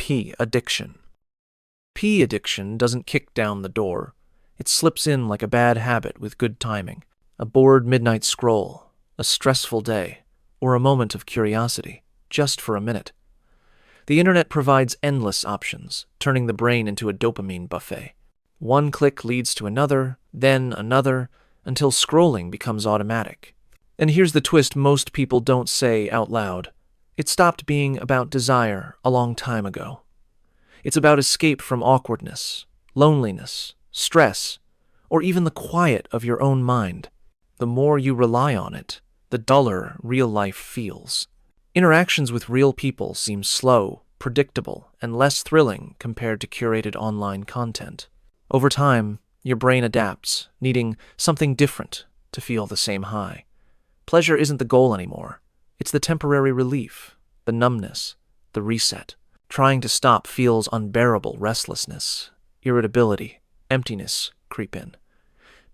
P addiction. P addiction doesn't kick down the door. It slips in like a bad habit with good timing. A bored midnight scroll, a stressful day, or a moment of curiosity, just for a minute. The internet provides endless options, turning the brain into a dopamine buffet. One click leads to another, then another, until scrolling becomes automatic. And here's the twist most people don't say out loud. It stopped being about desire a long time ago. It's about escape from awkwardness, loneliness, stress, or even the quiet of your own mind. The more you rely on it, the duller real life feels. Interactions with real people seem slow, predictable, and less thrilling compared to curated online content. Over time, your brain adapts, needing something different to feel the same high. Pleasure isn't the goal anymore. It's the temporary relief, the numbness, the reset. Trying to stop feels unbearable. Restlessness, irritability, emptiness creep in.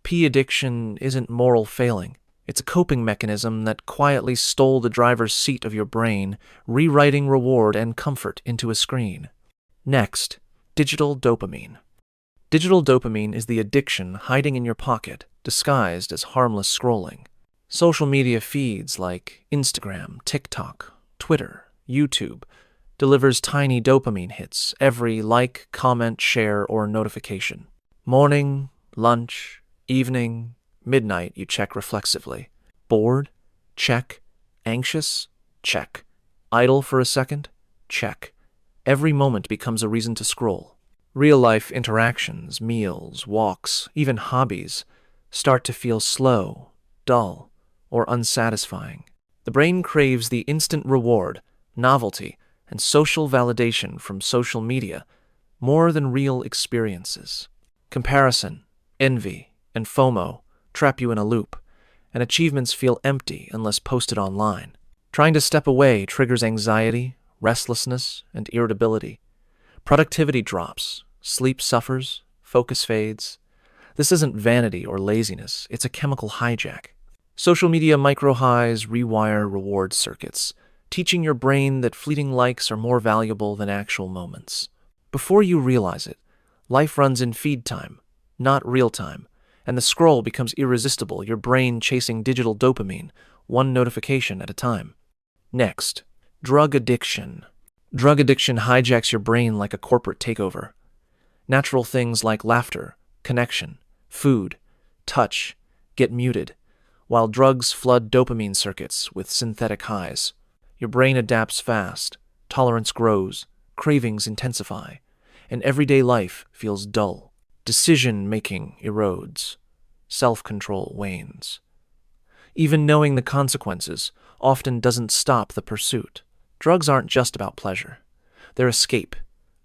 P addiction isn't moral failing. It's a coping mechanism that quietly stole the driver's seat of your brain, rewriting reward and comfort into a screen. Next, digital dopamine. Digital dopamine is the addiction hiding in your pocket, disguised as harmless scrolling. Social media feeds like Instagram, TikTok, Twitter, YouTube delivers tiny dopamine hits every like, comment, share, or notification. Morning, lunch, evening, midnight, you check reflexively. Bored? Check. Anxious? Check. Idle for a second? Check. Every moment becomes a reason to scroll. Real-life interactions, meals, walks, even hobbies start to feel slow, dull, or unsatisfying. The brain craves the instant reward, novelty, and social validation from social media more than real experiences. Comparison, envy, and FOMO trap you in a loop, and achievements feel empty unless posted online. Trying to step away triggers anxiety, restlessness, and irritability. Productivity drops, sleep suffers, focus fades. This isn't vanity or laziness, it's a chemical hijack. Social media micro-highs rewire reward circuits, teaching your brain that fleeting likes are more valuable than actual moments. Before you realize it, life runs in feed time, not real time, and the scroll becomes irresistible, your brain chasing digital dopamine, one notification at a time. Next, drug addiction. Drug addiction hijacks your brain like a corporate takeover. Natural things like laughter, connection, food, touch get muted, while drugs flood dopamine circuits with synthetic highs. Your brain adapts fast, tolerance grows, cravings intensify, and everyday life feels dull. Decision-making erodes. Self-control wanes. Even knowing the consequences often doesn't stop the pursuit. Drugs aren't just about pleasure. They're escape,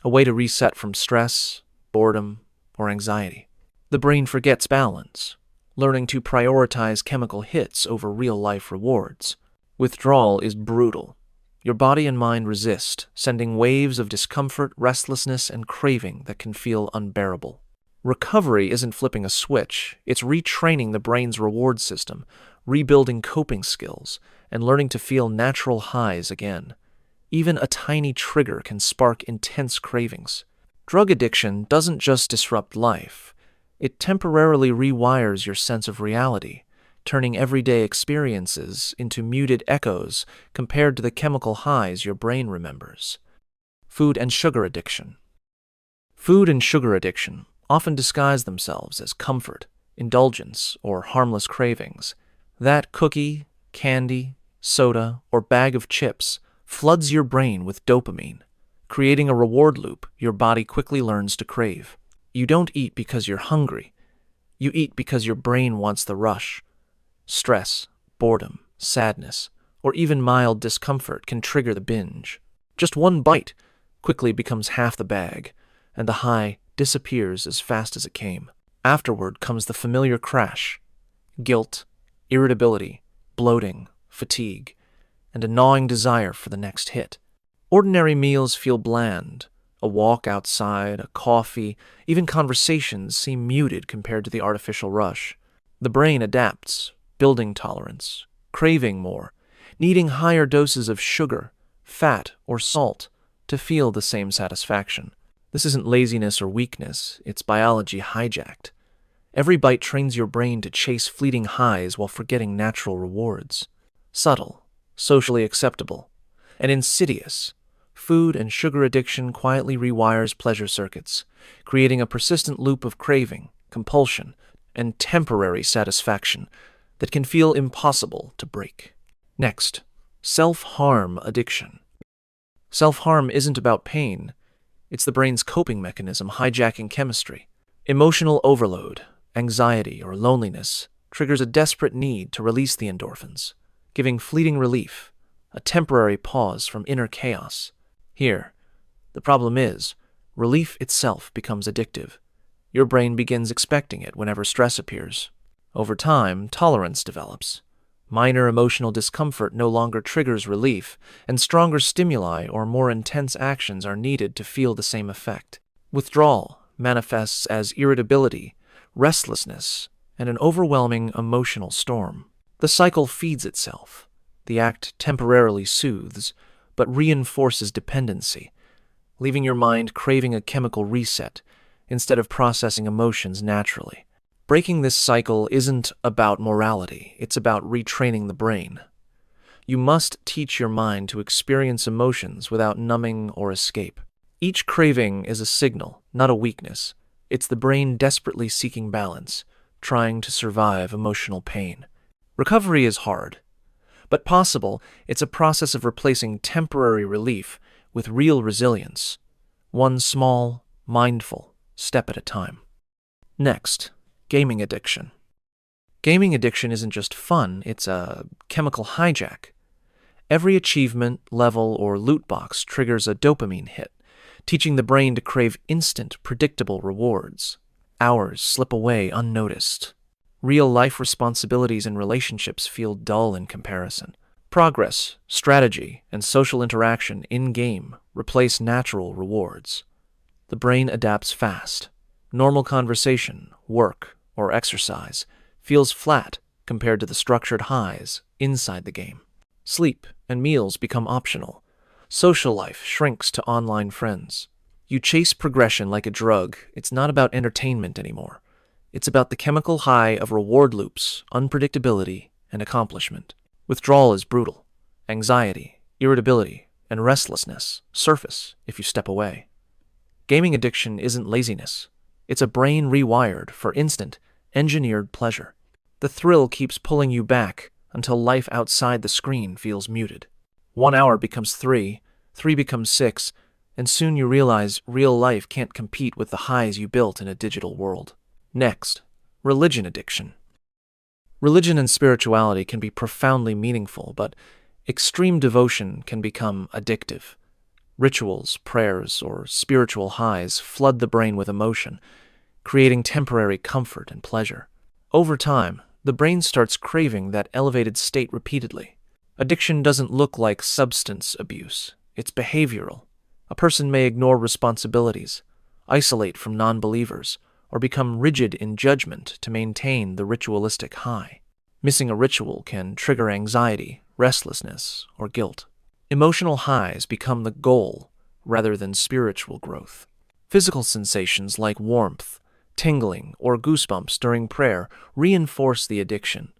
a way to reset from stress, boredom, or anxiety. The brain forgets balance, learning to prioritize chemical hits over real-life rewards. Withdrawal is brutal. Your body and mind resist, sending waves of discomfort, restlessness, and craving that can feel unbearable. Recovery isn't flipping a switch, it's retraining the brain's reward system, rebuilding coping skills, and learning to feel natural highs again. Even a tiny trigger can spark intense cravings. Drug addiction doesn't just disrupt life, it temporarily rewires your sense of reality, turning everyday experiences into muted echoes compared to the chemical highs your brain remembers. Food and sugar addiction. Food and sugar addiction often disguise themselves as comfort, indulgence, or harmless cravings. That cookie, candy, soda, or bag of chips floods your brain with dopamine, creating a reward loop your body quickly learns to crave. You don't eat because you're hungry. You eat because your brain wants the rush. Stress, boredom, sadness, or even mild discomfort can trigger the binge. Just one bite quickly becomes half the bag, and the high disappears as fast as it came. Afterward comes the familiar crash: guilt, irritability, bloating, fatigue, and a gnawing desire for the next hit. Ordinary meals feel bland. A walk outside, a coffee, even conversations seem muted compared to the artificial rush. The brain adapts, building tolerance, craving more, needing higher doses of sugar, fat, or salt to feel the same satisfaction. This isn't laziness or weakness, it's biology hijacked. Every bite trains your brain to chase fleeting highs while forgetting natural rewards. Subtle, socially acceptable, and insidious, food and sugar addiction quietly rewires pleasure circuits, creating a persistent loop of craving, compulsion, and temporary satisfaction that can feel impossible to break. Next, self-harm addiction. Self-harm isn't about pain. It's the brain's coping mechanism hijacking chemistry. Emotional overload, anxiety, or loneliness triggers a desperate need to release the endorphins, giving fleeting relief, a temporary pause from inner chaos. Here, the problem is, relief itself becomes addictive. Your brain begins expecting it whenever stress appears. Over time, tolerance develops. Minor emotional discomfort no longer triggers relief, and stronger stimuli or more intense actions are needed to feel the same effect. Withdrawal manifests as irritability, restlessness, and an overwhelming emotional storm. The cycle feeds itself. The act temporarily soothes, but reinforces dependency, leaving your mind craving a chemical reset instead of processing emotions naturally. Breaking this cycle isn't about morality, it's about retraining the brain. You must teach your mind to experience emotions without numbing or escape. Each craving is a signal, not a weakness. It's the brain desperately seeking balance, trying to survive emotional pain. Recovery is hard, but possible. It's a process of replacing temporary relief with real resilience, one small, mindful step at a time. Next, gaming addiction. Gaming addiction isn't just fun, it's a chemical hijack. Every achievement, level, or loot box triggers a dopamine hit, teaching the brain to crave instant, predictable rewards. Hours slip away unnoticed. Real-life responsibilities and relationships feel dull in comparison. Progress, strategy, and social interaction in-game replace natural rewards. The brain adapts fast. Normal conversation, work, or exercise feels flat compared to the structured highs inside the game. Sleep and meals become optional. Social life shrinks to online friends. You chase progression like a drug. It's not about entertainment anymore. It's about the chemical high of reward loops, unpredictability, and accomplishment. Withdrawal is brutal. Anxiety, irritability, and restlessness surface if you step away. Gaming addiction isn't laziness. It's a brain rewired for instant, engineered pleasure. The thrill keeps pulling you back until life outside the screen feels muted. 1 hour becomes 3, 3 becomes 6, and soon you realize real life can't compete with the highs you built in a digital world. Next, religion addiction. Religion and spirituality can be profoundly meaningful, but extreme devotion can become addictive. Rituals, prayers, or spiritual highs flood the brain with emotion, creating temporary comfort and pleasure. Over time, the brain starts craving that elevated state repeatedly. Addiction doesn't look like substance abuse. It's behavioral. A person may ignore responsibilities, isolate from non-believers, or become rigid in judgment to maintain the ritualistic high. Missing a ritual can trigger anxiety, restlessness, or guilt. Emotional highs become the goal rather than spiritual growth. Physical sensations like warmth, tingling, or goosebumps during prayer reinforce the addiction.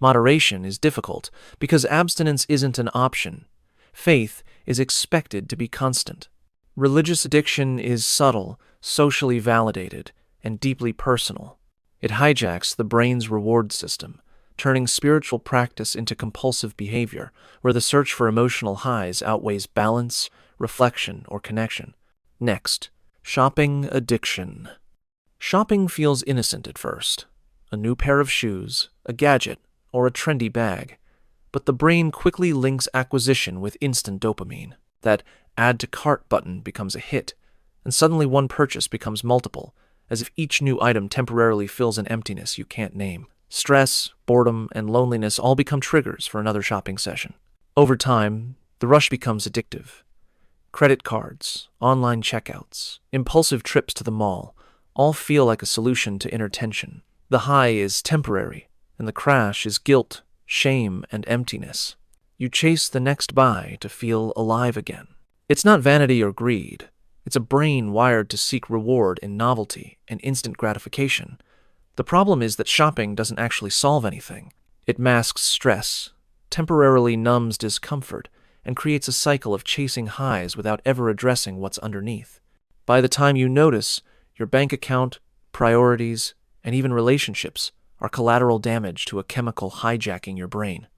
Moderation is difficult because abstinence isn't an option. Faith is expected to be constant. Religious addiction is subtle, socially validated, and deeply personal. It hijacks the brain's reward system, turning spiritual practice into compulsive behavior, where the search for emotional highs outweighs balance, reflection, or connection. Next, shopping addiction. Shopping feels innocent at first. A new pair of shoes, a gadget, or a trendy bag. But the brain quickly links acquisition with instant dopamine. That add to cart button becomes a hit, and suddenly one purchase becomes multiple, as if each new item temporarily fills an emptiness you can't name. Stress, boredom, and loneliness all become triggers for another shopping session. Over time, the rush becomes addictive. Credit cards, online checkouts, impulsive trips to the mall all feel like a solution to inner tension. The high is temporary, and the crash is guilt, shame, and emptiness. You chase the next buy to feel alive again. It's not vanity or greed. It's a brain wired to seek reward in novelty and instant gratification. The problem is that shopping doesn't actually solve anything. It masks stress, temporarily numbs discomfort, and creates a cycle of chasing highs without ever addressing what's underneath. By the time you notice, your bank account, priorities, and even relationships are collateral damage to a chemical hijacking your brain.